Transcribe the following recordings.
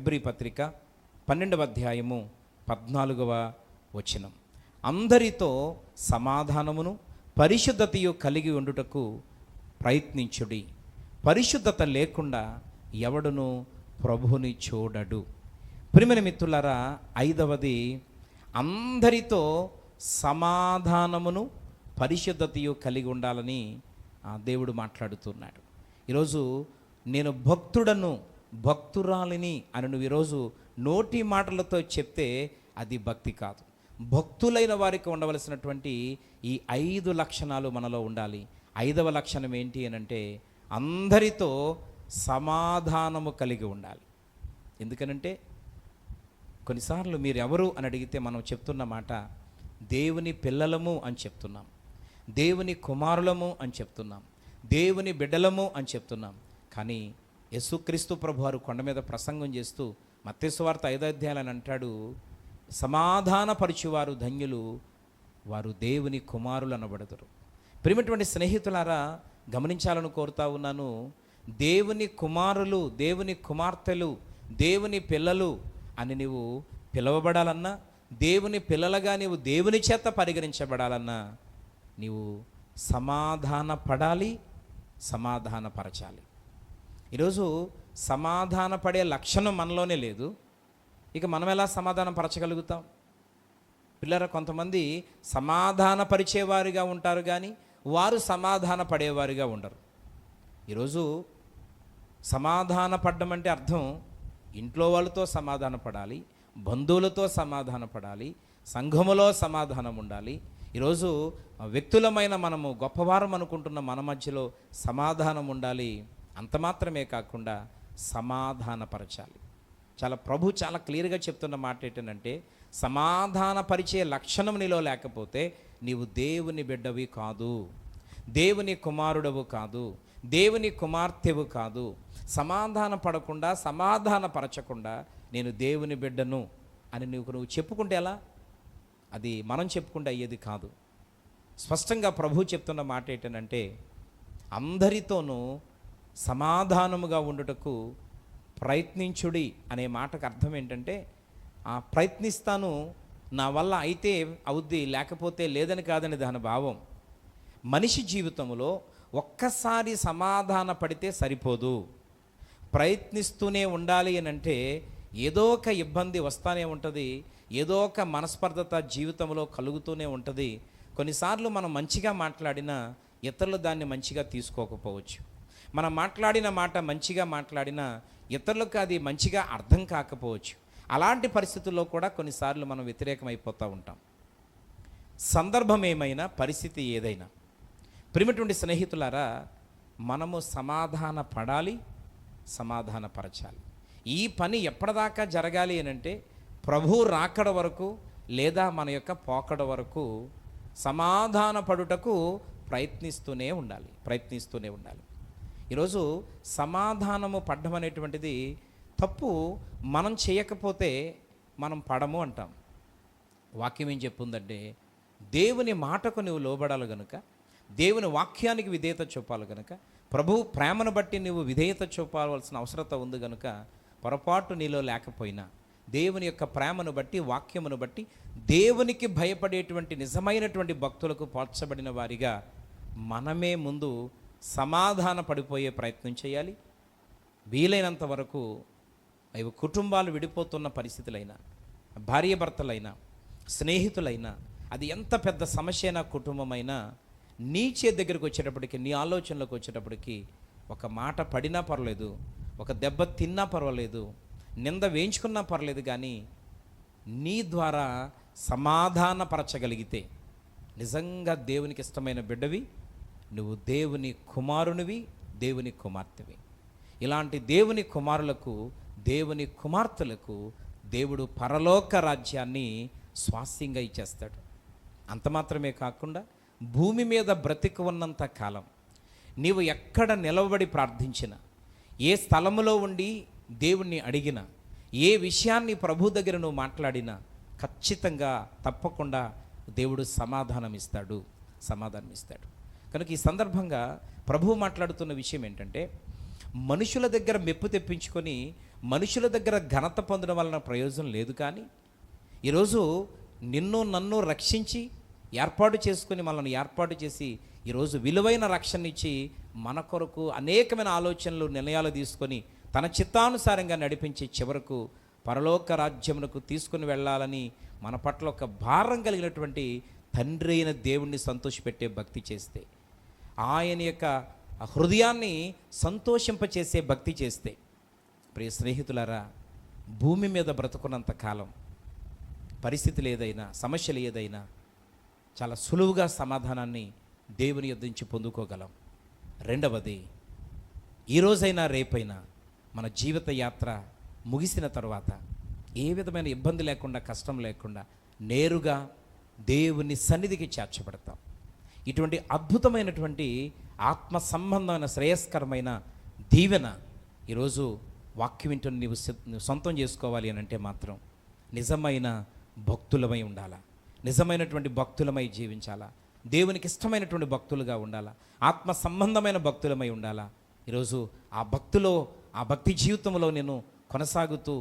Hebrew పత్రిక 12వ అధ్యాయము 14వ వచనం. అందరితో సమాధానమును పరిశుద్ధతయు కలిగి ఉండుటకు ప్రయత్నించుడి. పరిశుద్ధత లేకుండా ఎవడును ప్రభుని చూడడు. ప్రియమైన మిత్రులారా, 5వది అందరితో సమాధానమును పరిశుద్ధతయు కలిగి ఉండాలని దేవుడు మాట్లాడుతున్నాడు. ఈరోజు నేను భక్తుడను, భక్తురాలిని అని నువ్వు ఈరోజు నోటి మాటలతో చెప్తే అది భక్తి కాదు. భక్తులైన వారికి ఉండవలసినటువంటి ఈ 5 లక్షణాలు మనలో ఉండాలి. 5వ లక్షణం ఏంటి అని అంటే అందరితో సమాధానము కలిగి ఉండాలి. ఎందుకనంటే కొన్నిసార్లు మీరు ఎవరు అని అడిగితే మనం చెప్తున్న మాట దేవుని పిల్లలము అని చెప్తున్నాం, దేవుని కుమారులము అని చెప్తున్నాం, దేవుని బిడ్డలము అని చెప్తున్నాం. కానీ యేసుక్రీస్తు ప్రభువారు కొండ మీద ప్రసంగం చేస్తూ మత్తయి సువార్త 5వ అధ్యాయం అంటాడు, సమాధానపరచువారు ధన్యులు, వారు దేవుని కుమారులు అనబడతారు. ప్రియమైనటువంటి స్నేహితులారా, గమనించాలని కోరుతా ఉన్నాను. దేవుని కుమారులు, దేవుని కుమార్తెలు, దేవుని పిల్లలు అని నీవు పిలువబడాలన్నా, దేవుని పిల్లలుగా నీవు దేవుని చేత పరిగణించబడాలన్నా నీవు సమాధాన పడాలి, సమాధానపరచాలి. ఈరోజు సమాధాన పడే లక్షణం మనలోనే లేదు. ఇక మనం ఎలా సమాధానం పరచగలుగుతాం? పిల్లరా, కొంతమంది సమాధాన పరిచేవారిగా ఉంటారు కానీ వారు సమాధాన పడేవారిగా ఉండరు. ఈరోజు సమాధాన పడడం అంటే అర్థం ఇంట్లో వాళ్ళతో సమాధాన పడాలి, బంధువులతో సమాధాన పడాలి, సంఘములో సమాధానం ఉండాలి. ఈరోజు వ్యక్తులమైన మనము గొప్పవారం అనుకుంటున్న మన మధ్యలో సమాధానం ఉండాలి. అంత మాత్రమే కాకుండా సమాధానపరచాలి. ప్రభు చాలా క్లియర్గా చెప్తున్న మాట ఏంటంటే సమాధానపరిచే లక్షణం నీలో లేకపోతే నీవు దేవుని బిడ్డవి కాదు, దేవుని కుమారుడవు కాదు, దేవుని కుమార్తెవు కాదు. సమాధాన పడకుండా, సమాధానపరచకుండా నేను దేవుని బిడ్డను అని నువ్వు చెప్పుకుంటే ఎలా? అది మనం చెప్పుకుంటే అయ్యేది కాదు. స్పష్టంగా ప్రభు చెప్తున్న మాట ఏంటంటే అందరితోనూ సమాధానముగా ఉండుటకు ప్రయత్నించుడి అనే మాటకు అర్థం ఏంటంటే ప్రయత్నిస్తాను, నా వల్ల అయితే అవుద్ది, లేకపోతే లేదని కాదని దాని భావం. మనిషి జీవితంలో ఒక్కసారి సమాధాన పడితే సరిపోదు, ప్రయత్నిస్తూనే ఉండాలి అని అంటే ఏదో ఒక ఇబ్బంది వస్తూనే ఉంటుంది, ఏదో ఒక మనస్పర్ధత జీవితంలో కలుగుతూనే ఉంటుంది. కొన్నిసార్లు మనం మంచిగా మాట్లాడినా ఇతరులు దాన్ని మంచిగా తీసుకోకపోవచ్చు. మనం మాట్లాడిన మాట మంచిగా మాట్లాడినా ఇతరులకు అది మంచిగా అర్థం కాకపోవచ్చు. అలాంటి పరిస్థితుల్లో కూడా కొన్నిసార్లు మనం వ్యతిరేకమైపోతూ ఉంటాం. సందర్భం ఏమైనా, పరిస్థితి ఏదైనా, ప్రియమైనటువంటి స్నేహితులారా, మనము సమాధాన పడాలి, సమాధానపరచాలి. ఈ పని ఎప్పటిదాకా జరగాలి అని అంటే ప్రభు రాకడ వరకు లేదా మన యొక్క పోకడ వరకు సమాధాన పడుటకు ప్రయత్నిస్తూనే ఉండాలి. ఈరోజు సమాధానము పడ్డం అనేటువంటిది తప్పు. మనం చేయకపోతే మనం పడము అంటాం. వాక్యం ఏం చెప్పుందంటే దేవుని మాటకు నువ్వు లోబడాలి గనుక, దేవుని వాక్యానికి విధేయత చూపాలి గనుక, ప్రభు ప్రేమను బట్టి నువ్వు విధేయత చూపాల్సిన అవసరత ఉంది గనుక పొరపాటు నీలో లేకపోయినా దేవుని యొక్క ప్రేమను బట్టి, వాక్యమును బట్టి దేవునికి భయపడేటువంటి నిజమైనటువంటి భక్తులకు పోల్చబడిన వారిగా మనమే ముందు సమాధాన పడిపోయే ప్రయత్నం చేయాలి. వీలైనంత వరకు అవి కుటుంబాలు విడిపోతున్న పరిస్థితులైనా, భార్యాభర్తలైనా, స్నేహితులైనా, అది ఎంత పెద్ద సమస్య అయినా, కుటుంబమైనా, నీ చేతి దగ్గరికి వచ్చేటప్పటికి, నీ ఆలోచనలకు వచ్చేటప్పటికి ఒక మాట పడినా పర్వాలేదు, ఒక దెబ్బ తిన్నా పర్వాలేదు, నింద వేయించుకున్నా పర్లేదు, కానీ నీ ద్వారా సమాధానపరచగలిగితే నిజంగా దేవునికి ఇష్టమైన బిడ్డవి, నువ్వు దేవుని కుమారునివి, దేవుని కుమార్తెవి. ఇలాంటి దేవుని కుమారులకు, దేవుని కుమార్తెలకు దేవుడు పరలోక రాజ్యాన్ని స్వాస్యంగా ఇచ్చేస్తాడు. అంత మాత్రమే కాకుండా భూమి మీద బ్రతికి ఉన్నంత కాలం నీవు ఎక్కడ నిలవబడి ప్రార్థించినా, ఏ స్థలములో ఉండి దేవుణ్ణి అడిగినా, ఏ విషయాన్ని ప్రభు దగ్గర నువ్వు మాట్లాడినా ఖచ్చితంగా తప్పకుండా దేవుడు సమాధానం ఇస్తాడు. కనుక ఈ సందర్భంగా ప్రభు మాట్లాడుతున్న విషయం ఏంటంటే మనుషుల దగ్గర మెప్పు తెప్పించుకొని మనుషుల దగ్గర ఘనత పొందడం వలన ప్రయోజనం లేదు. కానీ ఈరోజు నిన్ను నన్ను రక్షించి ఏర్పాటు చేసుకుని మనల్ని ఏర్పాటు చేసి ఈరోజు విలువైన రక్షణ ఇచ్చి మన కొరకు అనేకమైన ఆలోచనలు నిర్ణయాలు తీసుకొని తన చిత్తానుసారంగా నడిపించి చివరకు పరలోక రాజ్యమునకు తీసుకుని వెళ్ళాలని మన పట్ల ఒక భారం కలిగినటువంటి తండ్రి అయిన దేవుణ్ణి సంతోషపెట్టే భక్తి చేస్తే, ఆయన యొక్క హృదయాన్ని సంతోషింపచేసే భక్తి చేస్తే, ప్రియ స్నేహితులారా, భూమి మీద బ్రతుకున్నంత కాలం పరిస్థితులు ఏదైనా, సమస్యలు ఏదైనా చాలా సులువుగా సమాధానాన్ని దేవుని యొద్ద నుంచి పొందుకోగలం. రెండవది, ఈరోజైనా రేపైనా మన జీవిత యాత్ర ముగిసిన తర్వాత ఏ విధమైన ఇబ్బంది లేకుండా, కష్టం లేకుండా నేరుగా దేవుని సన్నిధికి చేర్చబడతాం. ఇటువంటి అద్భుతమైనటువంటి ఆత్మ సంబంధమైన శ్రేయస్కరమైన దీవెన ఈరోజు వాక్యం వింటున్న నీవు సొంతం చేసుకోవాలి అని అంటే మాత్రం నిజమైన భక్తులమై ఉండాలా, నిజమైనటువంటి భక్తులమై జీవించాలా, దేవునికి ఇష్టమైనటువంటి భక్తులుగా ఉండాలా, ఆత్మ సంబంధమైన భక్తులమై ఉండాలా. ఈరోజు ఆ భక్తిలో, ఆ భక్తి జీవితంలో నేను కొనసాగుతూ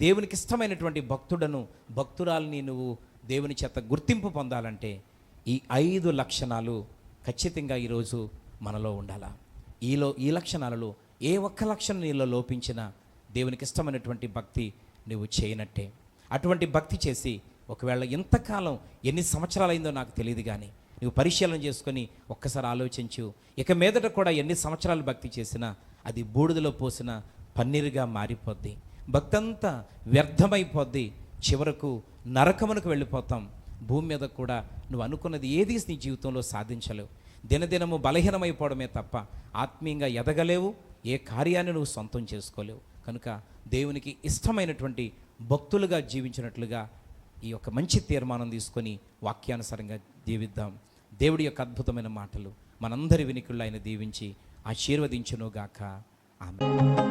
దేవునికి ఇష్టమైనటువంటి భక్తుడను, భక్తురాలని నువ్వు దేవుని చేత గుర్తింపు పొందాలంటే ఈ 5 లక్షణాలు ఖచ్చితంగా ఈరోజు మనలో ఉండాలా. ఈ లక్షణాలలో ఏ ఒక్క లక్షణం నీలో లోపించినా దేవునికి ఇష్టమైనటువంటి భక్తి నువ్వు చేయనట్టే. అటువంటి భక్తి చేసి ఒకవేళ ఎంతకాలం, ఎన్ని సంవత్సరాలైందో నాకు తెలియదు, కానీ నువ్వు పరిశీలన చేసుకొని ఒక్కసారి ఆలోచించు. ఇక మీదట కూడా ఎన్ని సంవత్సరాలు భక్తి చేసినా అది బూడిదలో పోసిన పన్నీరుగా మారిపోద్ది. భక్తి అంతా వ్యర్థమైపోద్ది. చివరకు నరకమునకు వెళ్ళిపోతాం. భూమి మీద కూడా నువ్వు అనుకున్నది ఏది నీ జీవితంలో సాధించలేవు. దినదినము బలహీనమైపోవడమే తప్ప ఆత్మీయంగా ఎదగలేవు. ఏ కార్యాన్ని నువ్వు సొంతం చేసుకోలేవు. కనుక దేవునికి ఇష్టమైనటువంటి భక్తులుగా జీవించినట్లుగా ఈ యొక్క మంచి తీర్మానం తీసుకొని వాక్యానుసారంగా జీవిద్దాం. దేవుడి యొక్క అద్భుతమైన మాటలు మనందరి వినికిళ్ళు ఆయన దీవించి ఆశీర్వదించునుగాక. ఆమేన్.